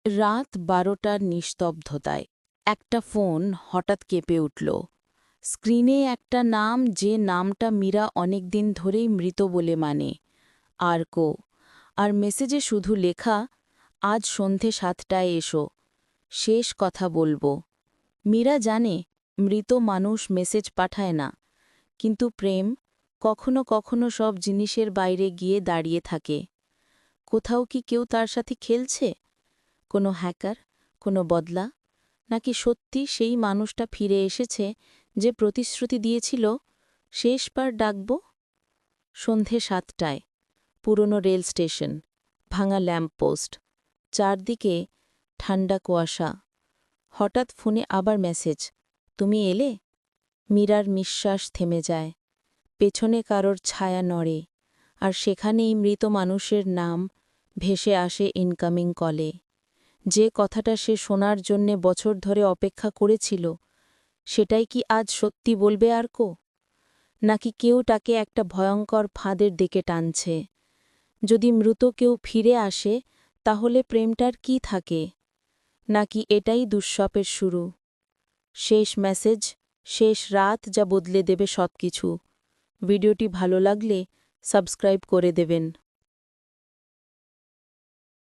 রাত ১২টার নিস্তব্ধতায় একটা ফোন হঠাৎ কেঁপে উঠল। স্ক্রিনে একটা নাম, যে নামটা মীরা অনেকদিন ধরেই মৃত বলে মানে, আরকো। আর মেসেজে শুধু লেখা, আজ সন্ধে ৭টায় এসো, শেষ কথা বলবো। মীরা জানে মৃত মানুষ মেসেজ পাঠায় না, কিন্তু প্রেম কখনো কখনো সব জিনিসের বাইরে গিয়ে দাঁড়িয়ে থাকে। কোথাও কি কেউ তার সাথে খেলছে? কোনো হ্যাকার, কোনো বদলা, নাকি সত্যি সেই মানুষটা ফিরে এসেছে যে প্রতিশ্রুতি দিয়েছিল শেষবার ডাকব? সন্ধে ৭টায় পুরনো রেল স্টেশন, ভাঙা ল্যাম্পপোস্ট, চারদিকে ঠান্ডা কুয়াশা। হঠাৎ ফোনে আবার মেসেজ, তুমি এলে? মীরার নিঃশ্বাস থেমে যায়। পেছনে কারোর ছায়া নড়ে, আর সেখানেই মৃত মানুষের নাম ভেসে আসে ইনকামিং কলে। যে কথাটা সে শোনার জন্যে বছর ধরে অপেক্ষা করেছিল, সেটাই কি আজ সত্যি বলবে আরকো? নাকি কেউ তাকে একটা ভয়ঙ্কর ফাঁদের দিকে টানছে? যদি মৃত কেউ ফিরে আসে, তাহলে প্রেমটার কি থাকে? নাকি এটাই দুঃস্বপ্নের শুরু? শেষ মেসেজ, শেষ রাত যা বদলে দেবে সবকিছু। ভিডিওটি ভালো লাগলে সাবস্ক্রাইব করে দেবেন।